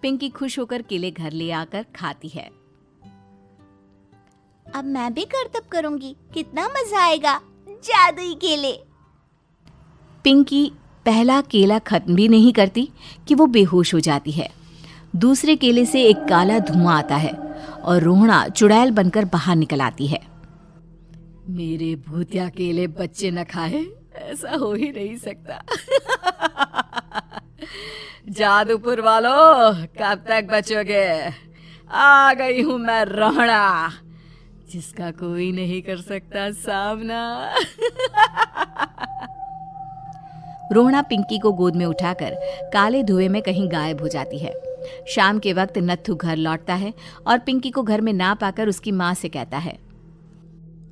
पिंकी खुश होकर केले घर ले आकर खाती है। अब मैं भी करतब करूंगी, कितना मजा आएगा। जादुई केले। पिंकी पहला केला खत्म भी नहीं करती कि वो बेहोश हो जाती है। दूसरे केले से एक काला धुआं आता है और रोहना चुड़ैल बनकर बाहर निकल आती है। मेरे भूतिया केले बच्चे न खाए, ऐसा हो ही नहीं सकता। जादूपुर वालों, कब तक बचोगे? आ गई हूं मैं रोहना, जिसका कोई नहीं कर सकता सामना। रोहना पिंकी को गोद में उठाकर काले धुएं में कहीं गायब हो जाती है। शाम के वक्त नत्थू घर लौटता है और पिंकी को घर में ना पाकर उसकी माँ से कहता है,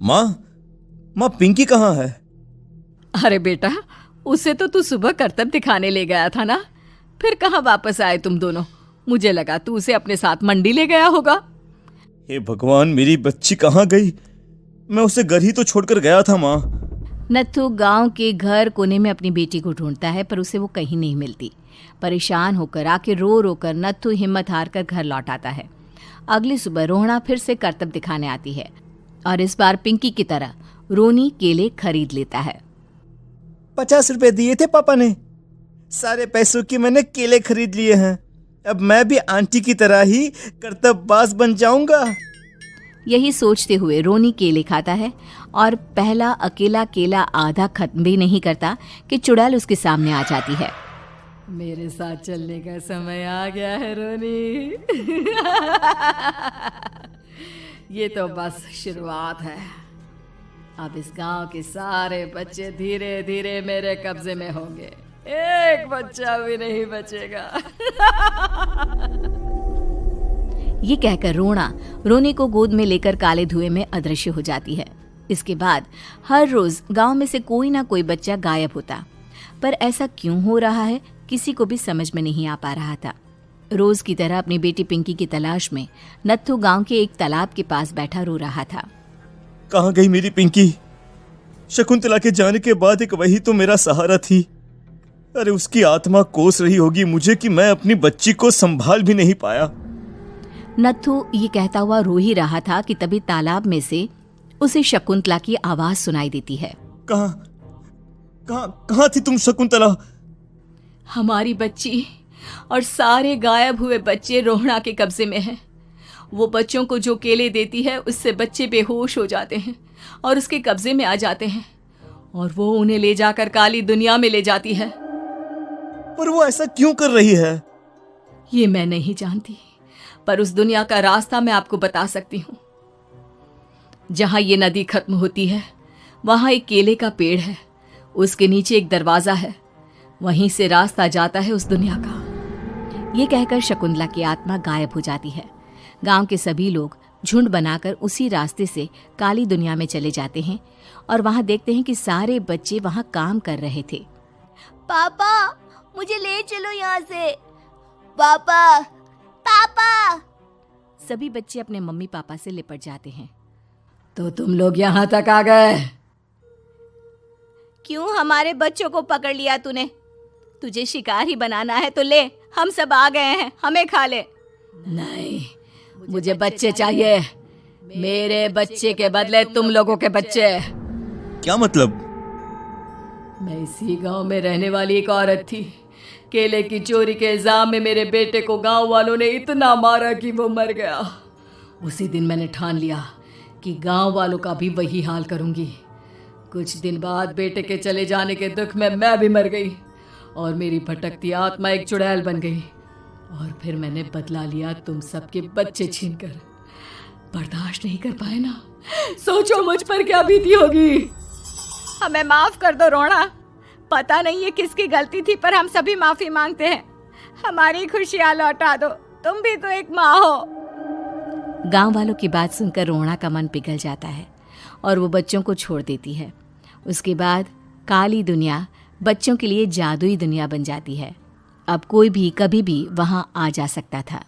माँ पिंकी कहाँ है? अरे बेटा, उसे तो तू सुबह करतब दिखाने ले गया था ना, फिर कहाँ वापस आए तुम दोनों? मुझे लगा तू उसे अपने साथ मंडी ले गया होगा। हे भगवान, मेरी बच्ची कहाँ गई? मैं उसे घर ही तो छोड़कर गया था माँ। नत्थू गांव के घर कोने में अपनी बेटी को ढूंढता है, पर उसे वो कहीं नहीं मिलती। परेशान होकर आखिर रो रो कर नत्थू हिम्मत हार कर घर लौट आता है। अगली सुबह रोहना फिर से करतब दिखाने आती है और इस बार पिंकी की तरह रोनी केले खरीद लेता है। 50 रुपए दिए थे पापा ने, सारे पैसों की मैंने केले खरीद लिए हैं। अब मैं भी आंटी की तरह ही करतबबाज बन जाऊंगा। यही सोचते हुए रोनी केले खाता है और पहला अकेला केला आधा खत्म भी नहीं करता कि चुड़ैल उसके सामने आ जाती है। मेरे साथ चलने का समय आ गया है रोनी। ये तो बस शुरुआत है। अब इस गांव के सारे बच्चे धीरे धीरे मेरे कब्जे में होंगे, एक बच्चा भी नहीं बचेगा। ये कहकर रोनी को गोद में लेकर काले धुएं में अदृश्य हो जाती है। इसके बाद हर रोज गांव में से कोई ना कोई बच्चा गायब होता, पर ऐसा क्यों हो रहा है किसी को भी समझ में नहीं आ पा रहा था। रोज की तरह अपनी बेटी पिंकी की तलाश में नत्थू गांव के एक तालाब के पास बैठा रो रहा था। कहाँ गई मेरी पिंकी? शकुंतला के जाने के बाद एक वही तो मेरा सहारा थी। अरे उसकी आत्मा कोस रही होगी मुझे कि मैं अपनी बच्ची को संभाल भी नहीं पाया। नत्थू ये कहता हुआ रो ही रहा था कि तभी तालाब में से उसे शकुंतला की आवाज सुनाई देती है। कहाँ थी तुम शकुंतला? हमारी बच्ची और सारे गायब हुए बच्चे रोहना के कब्जे में हैं। वो बच्चों को जो केले देती है उससे बच्चे बेहोश हो जाते हैं और उसके कब्जे में आ जाते हैं और वो उन्हें ले जाकर काली दुनिया में ले जाती है। पर वो ऐसा क्यों कर रही है? ये मैं नहीं जानती, पर उस दुनिया का रास्ता मैं आपको बता सकती हूँ। जहाँ ये नदी खत्म होती है वहाँ एक केले का पेड़ है, उसके नीचे एक दरवाजा है, वहीं से रास्ता जाता है उस दुनिया का। ये कहकर शकुंतला की आत्मा गायब हो जाती है। गांव के सभी लोग झुंड बनाकर उसी रास्ते से काली दुनिया में चले जाते हैं और वहां देखते हैं कि सारे बच्चे वहां काम कर रहे थे। पापा, मुझे ले चलो यहाँ से। पापा, पापा। सभी बच्चे अपने मम्मी पापा से लिपट जाते हैं। तो तुम लोग यहाँ तक आ गए? क्यों हमारे बच्चों को पकड़ लिया तूने? तुझे शिकार ही बनाना है तो ले, हम सब आ गए हैं, हमें खा ले। नहीं, मुझे बच्चे चाहिए। मेरे बच्चे के बदले तुम लोगों के बच्चे। क्या मतलब? मैं इसी गांव में रहने वाली एक औरत थी। केले की चोरी के इल्जाम में मेरे बेटे को गांव वालों ने इतना मारा कि वो मर गया। उसी दिन मैंने ठान लिया कि गांव वालों का भी वही हाल करूंगी। कुछ दिन बाद बेटे के चले जाने के दुख में मैं भी मर गई और मेरी भटकती आत्मा एक चुड़ैल बन गई और फिर मैंने बदला लिया तुम सबके बच्चे छीनकर। बर्दाश्त नहीं कर पाए ना? सोचो मुझ पर क्या बीती होगी। हमें माफ कर दो रोहना, पता नहीं ये किसकी गलती थी, पर हम सभी माफी मांगते हैं। हमारी खुशियां लौटा दो, तुम भी तो एक माँ हो। गांव वालों की बात सुनकर रोहना का मन पिघल जाता है और वो बच्चों को छोड़ देती है। उसके बाद काली दुनिया बच्चों के लिए जादुई दुनिया बन जाती है। अब कोई भी कभी भी वहां आ जा सकता था।